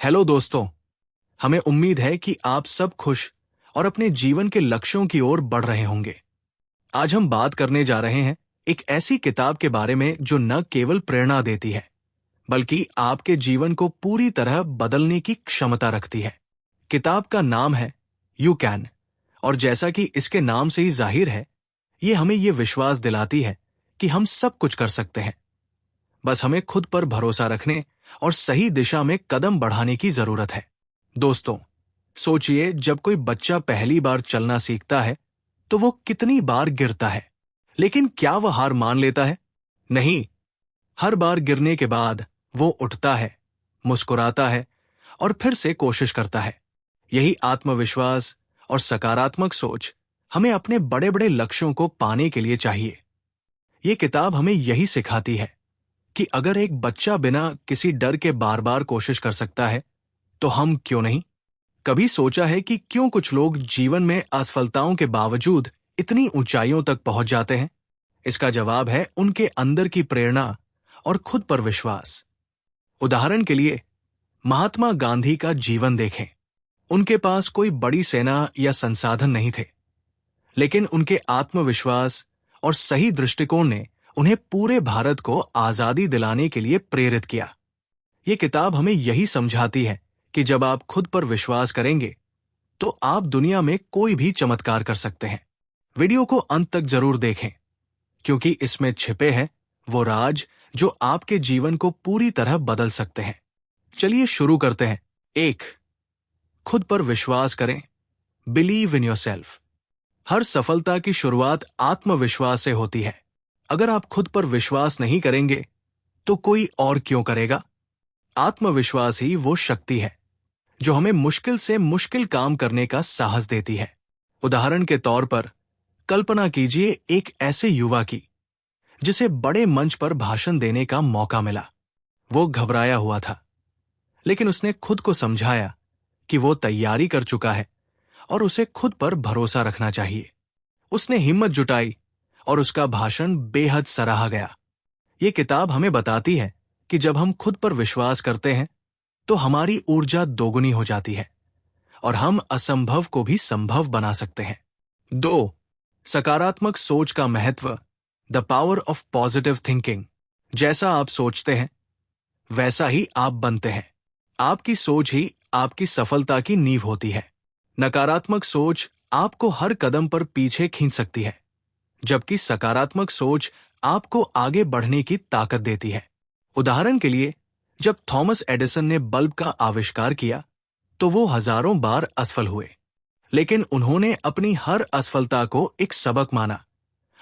Hello दोस्तों, हमें उम्मीद है कि आप सब खुश और अपने जीवन के लक्ष्यों की ओर बढ़ रहे होंगे। आज हम बात करने जा रहे हैं एक ऐसी किताब के बारे में जो न केवल प्रेरणा देती है, बल्कि आपके जीवन को पूरी तरह बदलने की क्षमता रखती है। किताब का नाम है यू कैन, और जैसा कि इसके नाम से ही जाहिर है, ये हमें ये विश्वास दिलाती है कि हम सब कुछ कर सकते हैं। बस हमें खुद पर भरोसा रखने और सही दिशा में कदम बढ़ाने की जरूरत है। दोस्तों, सोचिए, जब कोई बच्चा पहली बार चलना सीखता है तो वो कितनी बार गिरता है, लेकिन क्या वह हार मान लेता है? नहीं। हर बार गिरने के बाद वो उठता है, मुस्कुराता है और फिर से कोशिश करता है। यही आत्मविश्वास और सकारात्मक सोच हमें अपने बड़े बड़े लक्ष्यों को पाने के लिए चाहिए। ये किताब हमें यही सिखाती है कि अगर एक बच्चा बिना किसी डर के बार बार कोशिश कर सकता है, तो हम क्यों नहीं? कभी सोचा है कि क्यों कुछ लोग जीवन में असफलताओं के बावजूद इतनी ऊंचाइयों तक पहुंच जाते हैं? इसका जवाब है उनके अंदर की प्रेरणा और खुद पर विश्वास। उदाहरण के लिए, महात्मा गांधी का जीवन देखें। उनके पास कोई बड़ी सेना या संसाधन नहीं थे, लेकिन उनके आत्मविश्वास और सही दृष्टिकोण ने उन्हें पूरे भारत को आजादी दिलाने के लिए प्रेरित किया। ये किताब हमें यही समझाती है कि जब आप खुद पर विश्वास करेंगे, तो आप दुनिया में कोई भी चमत्कार कर सकते हैं। वीडियो को अंत तक जरूर देखें, क्योंकि इसमें छिपे हैं वो राज जो आपके जीवन को पूरी तरह बदल सकते हैं। चलिए शुरू करते हैं। 1. खुद पर विश्वास करें। Believe in yourself. हर सफलता की शुरुआत आत्मविश्वास से होती है। अगर आप खुद पर विश्वास नहीं करेंगे, तो कोई और क्यों करेगा? आत्मविश्वास ही वो शक्ति है जो हमें मुश्किल से मुश्किल काम करने का साहस देती है। उदाहरण के तौर पर, कल्पना कीजिए एक ऐसे युवा की जिसे बड़े मंच पर भाषण देने का मौका मिला। वो घबराया हुआ था, लेकिन उसने खुद को समझाया कि वो तैयारी कर चुका है और उसे खुद पर भरोसा रखना चाहिए। उसने हिम्मत जुटाई और उसका भाषण बेहद सराहा गया। ये किताब हमें बताती है कि जब हम खुद पर विश्वास करते हैं, तो हमारी ऊर्जा दोगुनी हो जाती है और हम असंभव को भी संभव बना सकते हैं। 2. सकारात्मक सोच का महत्व। The power of positive thinking. जैसा आप सोचते हैं, वैसा ही आप बनते हैं। आपकी सोच ही आपकी सफलता की नींव होती है। नकारात्मक सोच आपको हर कदम पर पीछे खींच सकती है, जबकि सकारात्मक सोच आपको आगे बढ़ने की ताकत देती है। उदाहरण के लिए, जब थॉमस एडिसन ने बल्ब का आविष्कार किया, तो वो हजारों बार असफल हुए, लेकिन उन्होंने अपनी हर असफलता को एक सबक माना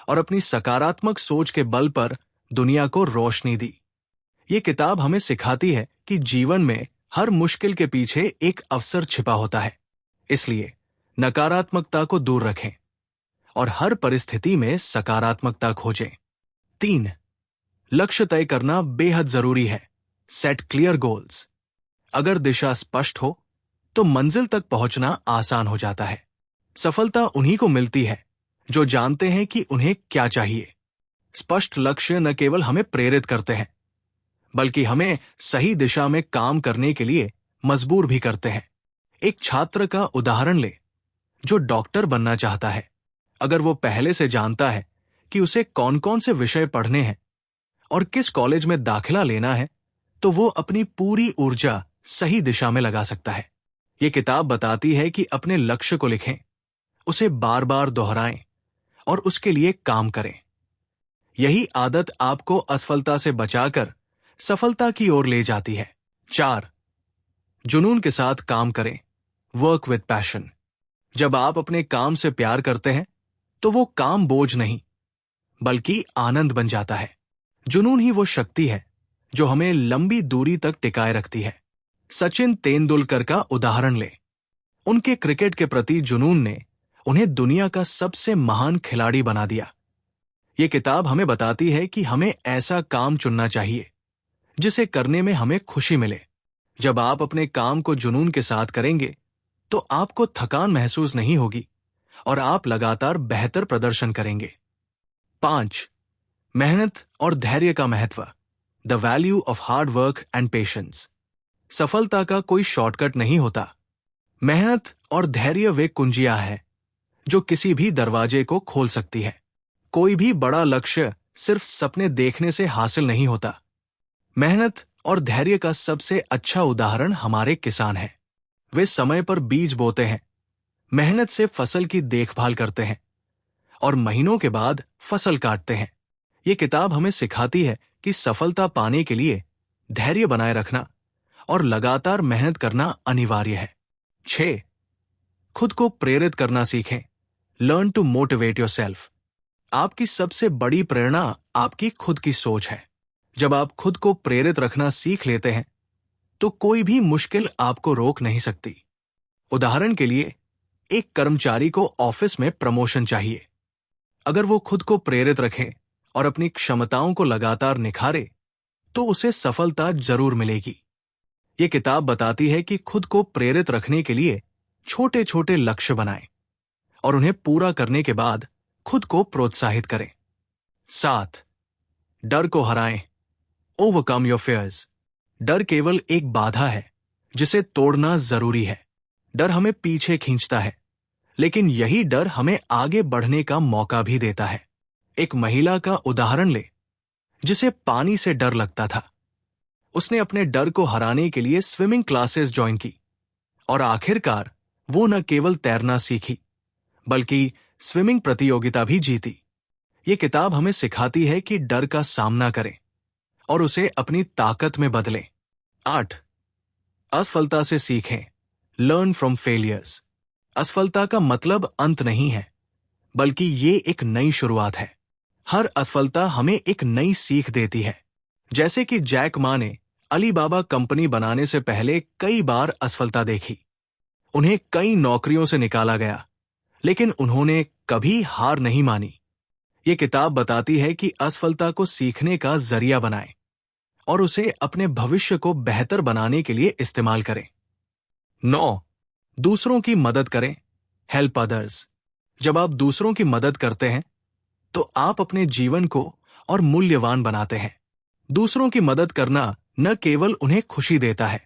और अपनी सकारात्मक सोच के बल पर दुनिया को रोशनी दी। ये किताब हमें सिखाती है कि जीवन में हर मुश्किल के पीछे एक अवसर छिपा होता है। इसलिए नकारात्मकता को दूर रखें और हर परिस्थिति में सकारात्मकता खोजें। 3. लक्ष्य तय करना बेहद जरूरी है। Set clear goals. अगर दिशा स्पष्ट हो, तो मंजिल तक पहुंचना आसान हो जाता है। सफलता उन्हीं को मिलती है जो जानते हैं कि उन्हें क्या चाहिए। स्पष्ट लक्ष्य न केवल हमें प्रेरित करते हैं, बल्कि हमें सही दिशा में काम करने के लिए मजबूर भी करते हैं। एक छात्र का उदाहरण ले जो डॉक्टर बनना चाहता है। अगर वो पहले से जानता है कि उसे कौन कौन से विषय पढ़ने हैं और किस कॉलेज में दाखिला लेना है, तो वो अपनी पूरी ऊर्जा सही दिशा में लगा सकता है। ये किताब बताती है कि अपने लक्ष्य को लिखें, उसे बार बार दोहराएं और उसके लिए काम करें। यही आदत आपको असफलता से बचाकर सफलता की ओर ले जाती है। 4. जुनून के साथ काम करें। Work with passion. जब आप अपने काम से प्यार करते हैं, तो वो काम बोझ नहीं, बल्कि आनंद बन जाता है। जुनून ही वो शक्ति है जो हमें लंबी दूरी तक टिकाए रखती है। सचिन तेंदुलकर का उदाहरण लें। उनके क्रिकेट के प्रति जुनून ने उन्हें दुनिया का सबसे महान खिलाड़ी बना दिया। ये किताब हमें बताती है कि हमें ऐसा काम चुनना चाहिए जिसे करने में हमें खुशी मिले। जब आप अपने काम को जुनून के साथ करेंगे, तो आपको थकान महसूस नहीं होगी और आप लगातार बेहतर प्रदर्शन करेंगे। 5. मेहनत और धैर्य का महत्व। The value of hard work and patience. सफलता का कोई शॉर्टकट नहीं होता। मेहनत और धैर्य वे कुंजियां है जो किसी भी दरवाजे को खोल सकती है। कोई भी बड़ा लक्ष्य सिर्फ सपने देखने से हासिल नहीं होता। मेहनत और धैर्य का सबसे अच्छा उदाहरण हमारे किसान हैं। वे समय पर बीज बोते हैं, मेहनत से फसल की देखभाल करते हैं और महीनों के बाद फसल काटते हैं। ये किताब हमें सिखाती है कि सफलता पाने के लिए धैर्य बनाए रखना और लगातार मेहनत करना अनिवार्य है। 6. खुद को प्रेरित करना सीखें। Learn to motivate yourself. आपकी सबसे बड़ी प्रेरणा आपकी खुद की सोच है। जब आप खुद को प्रेरित रखना सीख लेते हैं तो कोई भी मुश्किल आपको रोक नहीं सकती। उदाहरण के लिए, एक कर्मचारी को ऑफिस में प्रमोशन चाहिए। अगर वो खुद को प्रेरित रखे और अपनी क्षमताओं को लगातार निखारे तो उसे सफलता जरूर मिलेगी। ये किताब बताती है कि खुद को प्रेरित रखने के लिए छोटे छोटे लक्ष्य बनाएं और उन्हें पूरा करने के बाद खुद को प्रोत्साहित करें। 7. डर को हराएं। Overcome your fears. डर केवल एक बाधा है जिसे तोड़ना जरूरी है। डर हमें पीछे खींचता है, लेकिन यही डर हमें आगे बढ़ने का मौका भी देता है। एक महिला का उदाहरण ले जिसे पानी से डर लगता था। उसने अपने डर को हराने के लिए स्विमिंग क्लासेस ज्वाइन की और आखिरकार वो न केवल तैरना सीखी बल्कि स्विमिंग प्रतियोगिता भी जीती। ये किताब हमें सिखाती है कि डर का सामना करें और उसे अपनी ताकत में बदलें। 8. असफलता से सीखें। Learn from failures. असफलता का मतलब अंत नहीं है, बल्कि ये एक नई शुरुआत है। हर असफलता हमें एक नई सीख देती है। जैसे कि जैक मा ने अलीबाबा कंपनी बनाने से पहले कई बार असफलता देखी। उन्हें कई नौकरियों से निकाला गया, लेकिन उन्होंने कभी हार नहीं मानी। ये किताब बताती है कि असफलता को सीखने का जरिया बनाएं और उसे अपने भविष्य को बेहतर बनाने के लिए इस्तेमाल करें। 9. दूसरों की मदद करें। Help others. जब आप दूसरों की मदद करते हैं तो आप अपने जीवन को और मूल्यवान बनाते हैं। दूसरों की मदद करना न केवल उन्हें खुशी देता है,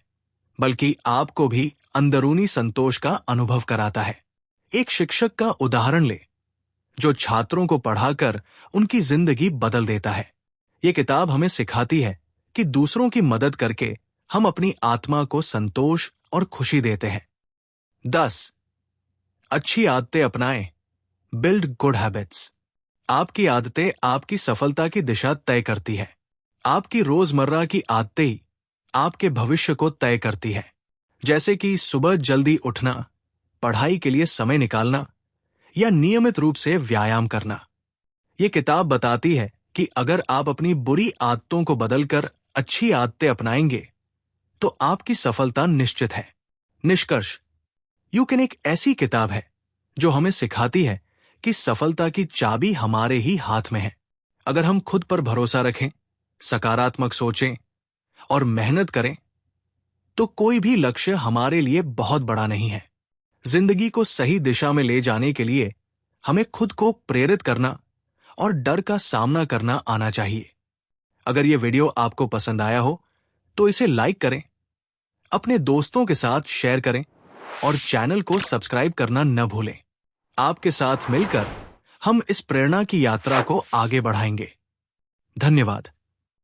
बल्कि आपको भी अंदरूनी संतोष का अनुभव कराता है। एक शिक्षक का उदाहरण ले जो छात्रों को पढ़ाकर उनकी जिंदगी बदल देता है। ये किताब हमें सिखाती है कि दूसरों की मदद करके हम अपनी आत्मा को संतोष और खुशी देते हैं। 10. अच्छी आदतें अपनाएं। Build good habits. आपकी आदतें आपकी सफलता की दिशा तय करती है। आपकी रोजमर्रा की आदतें ही आपके भविष्य को तय करती है। जैसे कि सुबह जल्दी उठना, पढ़ाई के लिए समय निकालना या नियमित रूप से व्यायाम करना। ये किताब बताती है कि अगर आप अपनी बुरी आदतों को बदलकर अच्छी आदतें अपनाएंगे तो आपकी सफलता निश्चित है। निष्कर्ष, यू कैन एक ऐसी किताब है जो हमें सिखाती है कि सफलता की चाबी हमारे ही हाथ में है। अगर हम खुद पर भरोसा रखें, सकारात्मक सोचें और मेहनत करें तो कोई भी लक्ष्य हमारे लिए बहुत बड़ा नहीं है। जिंदगी को सही दिशा में ले जाने के लिए हमें खुद को प्रेरित करना और डर का सामना करना आना चाहिए। अगर यह वीडियो आपको पसंद आया हो तो इसे लाइक करें, अपने दोस्तों के साथ शेयर करें और चैनल को सब्सक्राइब करना न भूलें। आपके साथ मिलकर हम इस प्रेरणा की यात्रा को आगे बढ़ाएंगे। धन्यवाद।